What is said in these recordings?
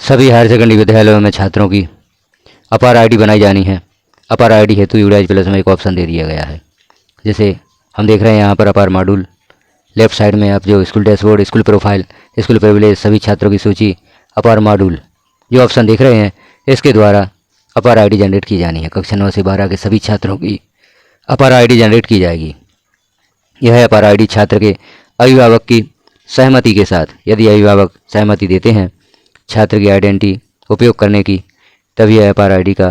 सभी higher secondary विद्यालयों में छात्रों की अपार आईडी बनाई जानी है। अपार आईडी हेतु यूडाइज प्लस में एक ऑप्शन दे दिया गया है। जैसे हम देख रहे हैं यहाँ पर अपार मॉड्यूल, लेफ्ट साइड में आप जो school dashboard, school profile, school privilege, सभी छात्रों की सूची, अपार मॉड्यूल जो ऑप्शन देख रहे हैं, इसके द्वारा अपार आईडी जनरेट की जानी है। कक्षा 9 से 12 के सभी छात्रों की अपार आईडी जनरेट की जाएगी। यह अपार आईडी छात्र के अभिभावक की सहमति के साथ, यदि अभिभावक सहमति देते हैं छात्र की आइडेंटिटी उपयोग करने की, तभी यह अपार आईडी का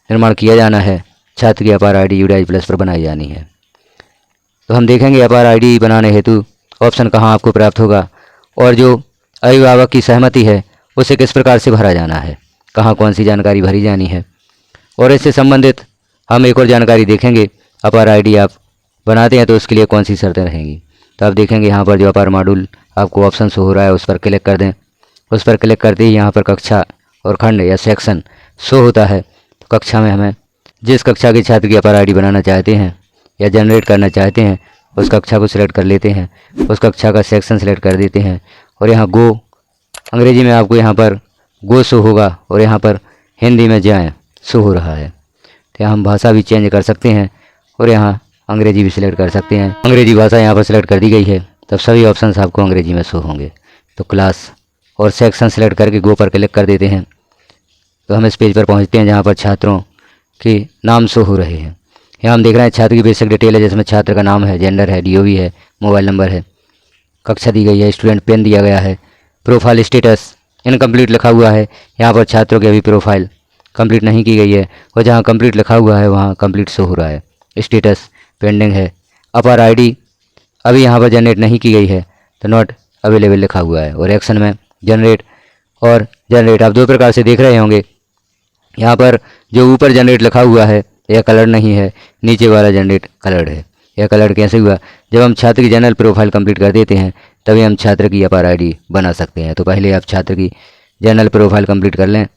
निर्माण किया जाना है। छात्र की अपार आईडी यूडाइज प्लस पर बनाई जानी है। तो हम देखेंगे अपार आईडी बनाने हेतु ऑप्शन कहाँ आपको प्राप्त होगा और जो अभिभावक की सहमति है उसे किस प्रकार से भरा जाना है, कहाँ कौन सी जानकारी भरी जानी है। और इससे संबंधित हम एक और जानकारी देखेंगे। अपार आईडी आप बनाते हैं तो उसके लिए कौन सी शर्तें रहेंगी। तो आप देखेंगे यहाँ पर जो अपार मॉड्यूल आपको ऑप्शन शो हो रहा है उस पर क्लिक कर दें। उस पर क्लिक करते ही यहाँ पर कक्षा और खंड या सेक्शन शो होता है। तो कक्षा में हमें जिस कक्षा के छात्र की अपार आईडी बनाना चाहते हैं या जनरेट करना चाहते हैं उस कक्षा को सिलेक्ट कर लेते हैं, उस कक्षा का सेक्शन सेलेक्ट कर देते हैं और यहाँ गो, अंग्रेजी में आपको यहाँ पर गो शो होगा और यहाँ पर हिंदी में जाएँ शो हो रहा है। तो यहाँ हम भाषा भी चेंज कर सकते हैं और यहाँ अंग्रेजी भी सिलेक्ट कर सकते हैं। अंग्रेजी भाषा यहाँ पर सिलेक्ट कर दी गई है, तब सभी ऑप्शंस आपको अंग्रेजी में शो होंगे। तो क्लास और सेक्शन सेलेक्ट करके गो पर क्लिक कर देते हैं। तो हम इस पेज पर पहुँचते हैं जहाँ पर छात्रों के नाम शो हो रहे हैं। यहाँ हम देख रहे हैं छात्र की बेसिक डिटेल है, जिसमें छात्र का नाम है, जेंडर है, डीओवी है, मोबाइल नंबर है, कक्षा दी गई है, स्टूडेंट पेन दिया गया है, प्रोफाइल स्टेटस इनकम्प्लीट लिखा हुआ है। यहाँ पर छात्रों की अभी प्रोफाइल कंप्लीट नहीं की गई है और जहाँ कंप्लीट लिखा हुआ है वहाँ कंप्लीट शो हो रहा है। स्टेटस पेंडिंग है। अपार आईडी अभी यहाँ पर जनरेट नहीं की गई है तो नॉट अवेलेबल लिखा हुआ है। और एक्शन में जनरेट और जनरेट आप दो प्रकार से देख रहे होंगे। यहाँ पर जो ऊपर जनरेट लिखा हुआ है यह कलर नहीं है, नीचे वाला जनरेट कलर्ड है। यह कलर कैसे हुआ? जब हम छात्र की जनरल प्रोफाइल कंप्लीट कर देते हैं तभी हम छात्र की अपार आईडी बना सकते हैं। तो पहले आप छात्र की जनरल प्रोफाइल कंप्लीट कर लें,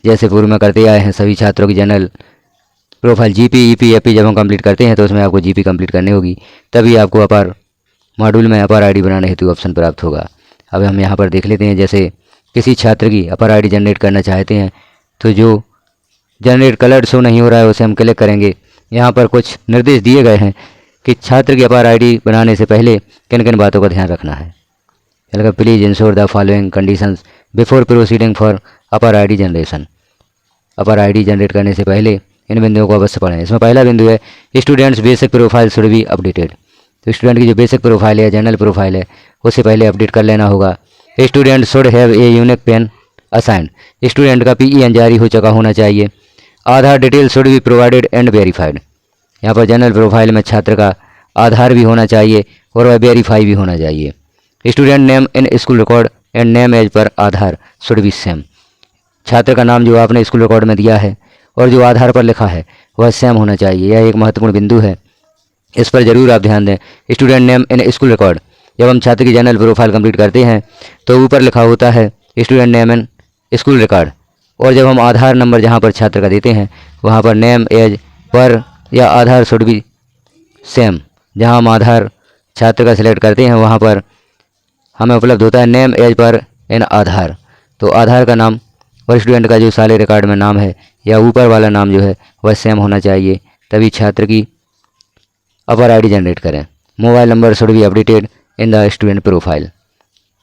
जैसे पूर्व में करते आए हैं। सभी छात्रों की general profile GP, EP, AP जब हम कंप्लीट करते हैं तो उसमें आपको जीपी कंप्लीट करनी होगी, तभी आपको अपार मॉड्यूल में अपार आईडी बनाने हेतु ऑप्शन प्राप्त होगा। अब हम यहाँ पर देख लेते हैं, जैसे किसी छात्र की अपार आईडी जनरेट करना चाहते हैं तो जो जनरेट कलर शो नहीं हो रहा है उसे हम क्लिक करेंगे। यहाँ पर कुछ निर्देश दिए गए हैं कि छात्र की अपार आईडी बनाने से पहले किन किन बातों का ध्यान रखना है। Please ensure the following conditions before proceeding for अपार आईडी जनरेशन। अपार आईडी जनरेट करने से पहले इन बिंदुओं को अवश्य पढ़ें। इसमें पहला बिंदु है students basic profile should be updated. तो स्टूडेंट की जो बेसिक प्रोफाइल है, जनरल प्रोफाइल है, उससे पहले अपडेट कर लेना होगा। Student should have a unique PEN assigned. Student का PEN जारी हो चुका होना चाहिए। Aadhaar detail should be provided and verified. यहाँ पर जनरल प्रोफाइल में छात्र का आधार भी होना चाहिए और वह वेरीफाई भी होना चाहिए। Student name in school record and name as पर आधार शुड बी सेम। छात्र का नाम जो आपने स्कूल रिकॉर्ड में दिया है और जो आधार पर लिखा है वह सेम होना चाहिए। यह एक महत्वपूर्ण बिंदु है, इस पर जरूर आप ध्यान दें। Student name in school record, जब हम छात्र की जनरल प्रोफाइल कंप्लीट करते हैं तो ऊपर लिखा होता है student name in school record, और जब हम आधार नंबर जहाँ पर छात्र का देते हैं वहाँ पर नेम एज पर या आधार शुड बी सेम। जहाँ हम आधार छात्र का सिलेक्ट करते हैं वहाँ पर हमें उपलब्ध होता है नेम एज पर इन आधार। तो आधार का नाम और स्टूडेंट का जो साले रिकॉर्ड में नाम है या ऊपर वाला नाम जो है वह सेम होना चाहिए, तभी छात्र की अपार आईडी जनरेट करें। Mobile number should be updated in the student profile.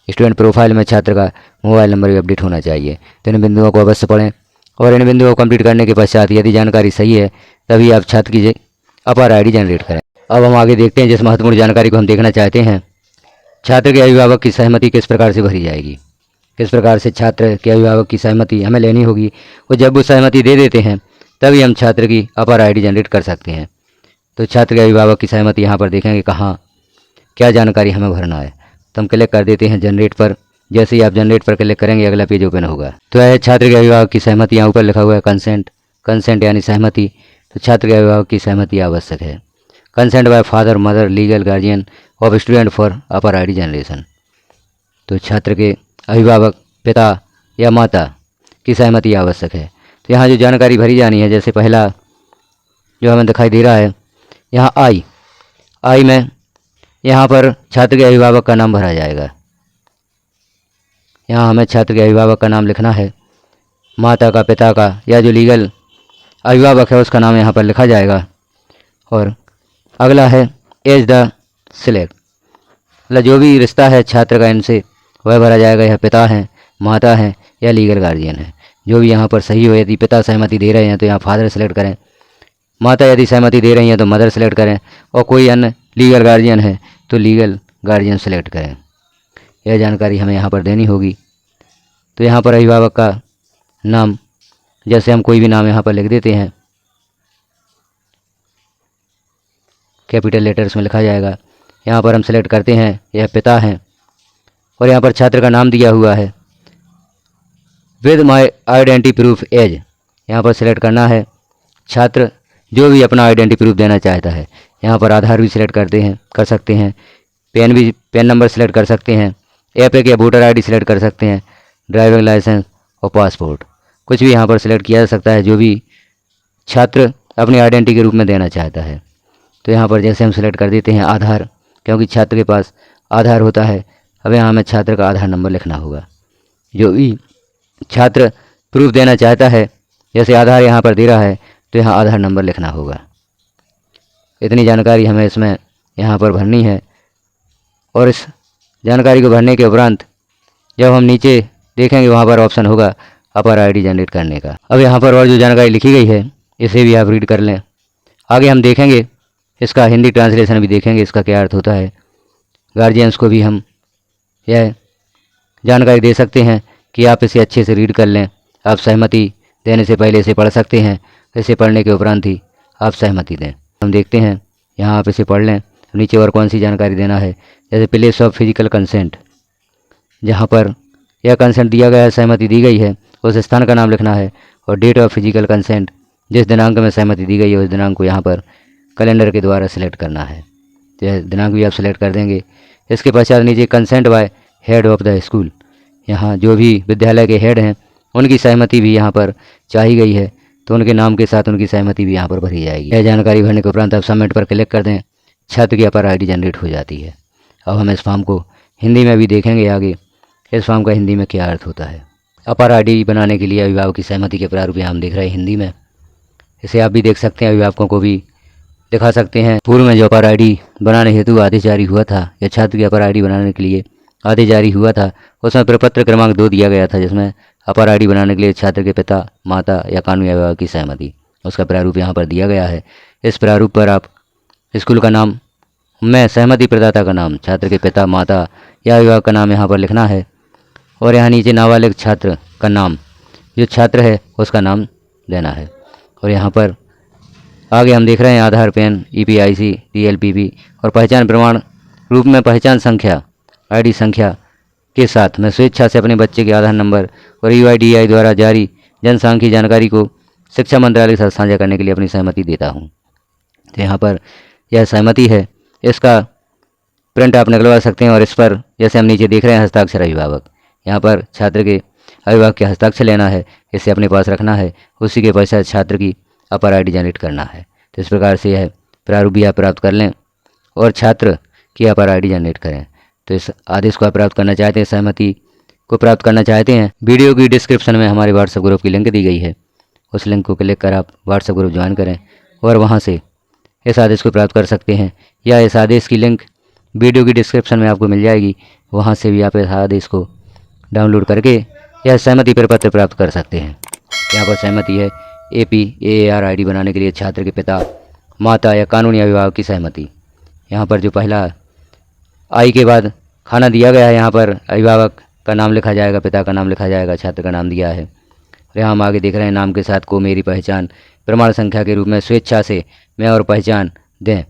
Student profile में छात्र का मोबाइल नंबर भी अपडेट होना चाहिए। तो इन बिंदुओं को अवश्य पढ़ें और इन बिंदुओं को कंप्लीट करने के पश्चात यदि जानकारी सही है तभी आप छात्र की अपार आईडी जनरेट करें। अब हम आगे देखते हैं जिस महत्वपूर्ण जानकारी को हम देखना चाहते हैं, छात्र के अभिभावक की सहमति किस प्रकार से भरी जाएगी। किस प्रकार से छात्र के अभिभावक की सहमति हमें लेनी होगी और जब वो सहमति दे देते हैं तभी हम छात्र की अपार आईडी जनरेट कर सकते हैं। तो छात्र के अभिभावक की सहमति यहाँ पर देखेंगे कहाँ क्या जानकारी हमें भरना है। तो हम क्लिक कर देते हैं जनरेट पर। जैसे ही आप जनरेट पर क्लिक करेंगे अगला पेज ओपन होगा। तो यह छात्र के अभिभावक की सहमति, यहाँ ऊपर लिखा हुआ है कंसेंट। कंसेंट यानी सहमति। तो छात्र के अभिभावक की सहमति आवश्यक है। Consent bye father, mother, legal guardian of student for अपार आईडी जनरेशन। तो छात्र के अभिभावक, पिता या माता की सहमति आवश्यक है। तो यहाँ जो जानकारी भरी जानी है, जैसे पहला जो हमें दिखाई दे रहा है यहाँ आई में यहाँ पर छात्र के अभिभावक का नाम भरा जाएगा। यहाँ हमें छात्र के अभिभावक का नाम लिखना है, माता का, पिता का या जो लीगल अभिभावक है उसका नाम यहाँ पर लिखा जाएगा। और अगला है एज द सिलेक्ट, मतलब जो भी रिश्ता है छात्र का इनसे वह भरा जाएगा। यह पिता हैं, माता हैं या लीगल गार्जियन है। जो भी यहाँ पर सही हो, यदि पिता सहमति दे रहे हैं तो यहाँ फादर सेलेक्ट करें, माता यदि सहमति दे रही हैं तो मदर सेलेक्ट करें, और कोई अन्य लीगल गार्जियन है तो लीगल गार्जियन सेलेक्ट करें। यह जानकारी हमें यहाँ पर देनी होगी। तो यहाँ पर अभिभावक का नाम, जैसे हम कोई भी नाम यहाँ पर लिख देते हैं, कैपिटल लेटर्स में लिखा जाएगा। यहाँ पर हम सेलेक्ट करते हैं यह पिता हैं, और यहाँ पर छात्र का नाम दिया हुआ है with my identity proof as. यहाँ पर सेलेक्ट करना है छात्र जो भी अपना आइडेंटिटी प्रूफ देना चाहता है। यहाँ पर आधार भी सिलेक्ट कर सकते हैं, पेन नंबर सेलेक्ट कर सकते हैं, एपिक या वोटर आईडी सेलेक्ट कर सकते हैं, ड्राइविंग लाइसेंस और पासपोर्ट, कुछ भी यहाँ पर सिलेक्ट किया जा सकता है जो भी छात्र अपनी आइडेंटिटी के रूप में देना चाहता है। तो यहाँ पर जैसे हम सेलेक्ट कर देते हैं आधार, क्योंकि छात्र के पास आधार होता है। अब यहाँ हमें छात्र का आधार नंबर लिखना होगा। जो भी छात्र प्रूफ देना चाहता है, जैसे आधार यहाँ पर दे रहा है तो यहाँ आधार नंबर लिखना होगा। इतनी जानकारी हमें इसमें यहाँ पर भरनी है। और इस जानकारी को भरने के उपरांत जब हम नीचे देखेंगे वहाँ पर ऑप्शन होगा अपर आईडी जनरेट करने का। अब यहाँ पर और जो जानकारी लिखी गई है इसे भी आप रीड कर लें। आगे हम देखेंगे इसका हिंदी ट्रांसलेशन भी देखेंगे, इसका क्या अर्थ होता है। गार्जियंस को भी हम यह जानकारी दे सकते हैं कि आप इसे अच्छे से रीड कर लें। आप सहमति देने से पहले इसे पढ़ सकते हैं, इसे पढ़ने के उपरांत ही आप सहमति दें। हम देखते हैं यहाँ आप इसे पढ़ लें। नीचे और कौन सी जानकारी देना है, जैसे प्लेस ऑफ फिजिकल कंसेंट, जहाँ पर यह कंसेंट दिया गया है, सहमति दी गई है, उस स्थान का नाम लिखना है। और डेट ऑफ फिजिकल कंसेंट, जिस दिनांक में सहमति दी गई है उस दिनांक को यहाँ पर कैलेंडर के द्वारा सिलेक्ट करना है। तो यह दिनांक भी आप सिलेक्ट कर देंगे। इसके पश्चात नीचे consent bye head of the school, यहाँ जो भी विद्यालय के हेड हैं उनकी सहमति भी यहाँ पर चाही गई है, तो उनके नाम के साथ उनकी सहमति भी यहाँ पर भरी जाएगी। यह जानकारी भरने के उपरांत आप सबमिट पर क्लिक कर दें, छात्र की अपर आईडी जनरेट हो जाती है। अब हम इस फॉर्म को हिंदी में भी देखेंगे आगे, इस फॉर्म का हिंदी में क्या अर्थ होता है। अपर आईडी बनाने के लिए अभिभावक की सहमति के प्रारूप यहाँ हम देख रहे हैं हिंदी में। इसे आप भी देख सकते हैं, अभिभावकों को भी दिखा सकते हैं। पूर्व में जो अपर आईडी बनाने हेतु आदेश जारी हुआ था या छात्र की अपर आईडी बनाने के लिए आदेश जारी हुआ था, उसमें प्रपत्र क्रमांक 2 दिया गया था, जिसमें अपर आईडी बनाने के लिए छात्र के पिता, माता या कानूनी अभिभावक की सहमति, उसका प्रारूप यहाँ पर दिया गया है। इस प्रारूप पर आप स्कूल का नाम में सहमति प्रदाता का नाम, छात्र के पिता, माता या अभिभावक का नाम यहाँ पर लिखना है। और यहाँ नीचे नाबालिग छात्र का नाम, जो छात्र है उसका नाम देना है। और यहाँ पर आगे हम देख रहे हैं आधार, पैन, EPIC, DLPP और पहचान प्रमाण रूप में पहचान संख्या, आईडी संख्या के साथ मैं स्वेच्छा से अपने बच्चे के आधार नंबर और UIDAI द्वारा जारी जनसांख्यिकी जानकारी को शिक्षा मंत्रालय के साथ साझा करने के लिए अपनी सहमति देता हूँ। तो यहाँ पर यह सहमति है, इसका प्रिंट आप निकलवा सकते हैं। और इस पर जैसे हम नीचे देख रहे हैं हस्ताक्षर अभिभावक, यहाँ पर छात्र के अभिभावक के हस्ताक्षर लेना है, इसे अपने पास रखना है। उसी के पश्चात छात्र की अपर आईडी जनरेट करना है। तो इस प्रकार से यह प्रारूप भी आप प्राप्त कर लें और छात्र की अपर आईडी जनरेट करें। तो इस आदेश को आप प्राप्त करना चाहते हैं, सहमति को प्राप्त करना चाहते हैं, वीडियो की डिस्क्रिप्शन में हमारे व्हाट्सएप ग्रुप की लिंक दी गई है, उस लिंक को क्लिक कर आप व्हाट्सएप ग्रुप ज्वाइन करें और वहाँ से इस आदेश को प्राप्त कर सकते हैं। या इस आदेश की लिंक वीडियो की डिस्क्रिप्शन में आपको मिल जाएगी, वहाँ से भी आप इस आदेश को डाउनलोड करके यह सहमति प्रपत्र प्राप्त कर सकते हैं। यहाँ पर सहमति है APAAR आईडी बनाने के लिए छात्र के पिता, माता या कानूनी अभिभावक की सहमति। यहाँ पर जो पहला आई के बाद खाना दिया गया है, यहाँ पर अभिभावक का नाम लिखा जाएगा, पिता का नाम लिखा जाएगा, छात्र का नाम दिया है। और यहाँ हम आगे देख रहे हैं नाम के साथ को मेरी पहचान प्रमाण संख्या के रूप में स्वेच्छा से मैं और पहचान दें।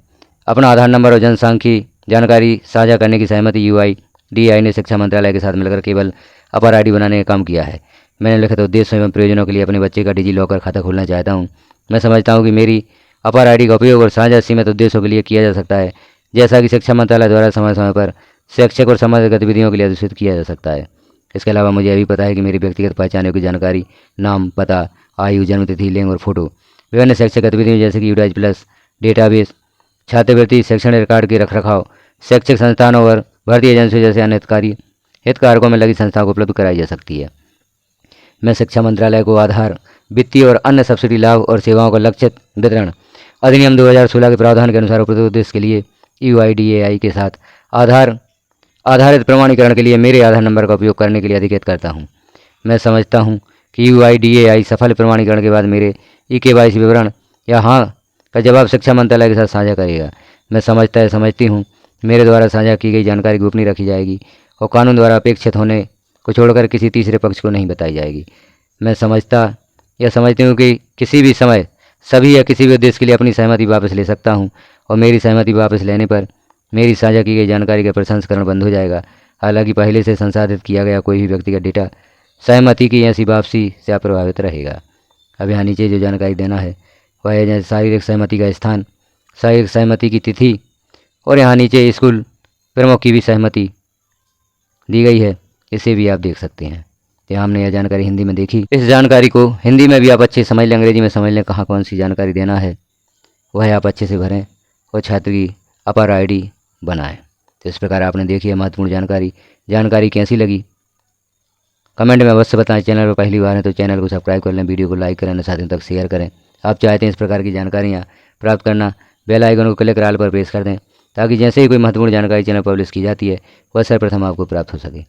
अपना आधार नंबर और जनसांख्यिकी जानकारी साझा करने की सहमति UIDAI ने शिक्षा मंत्रालय के साथ मिलकर केवल अपर आईडी बनाने का काम किया है। मैंने लिखित उद्देश्य एवं प्रयोजनों के लिए अपने बच्चे का डिजिलॉकर खाता खोलना चाहता हूँ। मैं समझता हूँ कि मेरी अपर आईडी का उपयोग और साझा सीमित उद्देश्यों के लिए किया जा सकता है, जैसा कि शिक्षा मंत्रालय द्वारा समय समय पर शैक्षिक और सामाजिक गतिविधियों के लिए अधिसूचित किया जा सकता है। इसके अलावा मुझे यह भी पता है कि मेरी व्यक्तिगत पहचान की जानकारी, नाम, पता, आयु, जन्मतिथि, लिंग और फोटो विभिन्न शैक्षिक गतिविधियों जैसे कि UDAG+, डेटाबेस, छात्रवृत्ति, शैक्षणिक रिकॉर्ड के रखरखाव, शैक्षिक संस्थानों और भर्ती एजेंसियों जैसे अन्य कार्य हितधारकों में लगी संस्थाओं को उपलब्ध कराई जा सकती है। मैं शिक्षा मंत्रालय को आधार, वित्तीय और अन्य सब्सिडी लाभ और सेवाओं का लक्षित वितरण अधिनियम 2016 के प्रावधान के अनुसार उपयुक्त उद्देश्य के लिए UIDAI के साथ आधारित प्रमाणीकरण के लिए मेरे आधार नंबर का उपयोग करने के लिए अधिकृत करता हूं। मैं समझता हूं कि UIDAI सफल प्रमाणीकरण के बाद मेरे eKYC विवरण या हाँ का जवाब शिक्षा मंत्रालय के साथ साझा करेगा। मैं समझती हूँ मेरे द्वारा साझा की गई जानकारी गोपनीय रखी जाएगी और कानून द्वारा अपेक्षित होने को छोड़कर किसी तीसरे पक्ष को नहीं बताई जाएगी। मैं समझती हूँ कि किसी भी समय सभी या किसी भी उद्देश्य के लिए अपनी सहमति वापस ले सकता हूँ और मेरी सहमति वापस लेने पर मेरी साझा की गई जानकारी का प्रसंस्करण बंद हो जाएगा। हालांकि पहले से संसाधित किया गया कोई भी व्यक्तिगत डेटा सहमति की ऐसी वापसी से अप्रभावित रहेगा। अब यहाँ नीचे जो जानकारी देना है वह है जैसे शारीरिक सहमति का स्थान, शारीरिक सहमति की तिथि और यहाँ नीचे स्कूल प्रमुख की भी सहमति दी गई है, इसे भी आप देख सकते हैं। तो हमने यह जानकारी हिंदी में देखी। इस जानकारी को हिंदी में भी आप अच्छे समझ लें, अंग्रेजी में समझ लें, कहाँ कौन सी जानकारी देना है वह आप अच्छे से भरें और छात्र की अपर ID बनाएं। तो इस प्रकार आपने देखी है महत्वपूर्ण जानकारी कैसी लगी कमेंट में अवश्य बताएं। चैनल पर पहली बार है तो चैनल को सब्सक्राइब कर लें, वीडियो को लाइक करें, साथियों तक शेयर करें। आप चाहते हैं इस प्रकार की जानकारियाँ प्राप्त करना, बेल आइकन को क्लिक कर ऑल पर प्रेस कर दें ताकि जैसे ही कोई महत्वपूर्ण जानकारी चैनल पब्लिश की जाती है वह सर्वप्रथम आपको प्राप्त हो सके।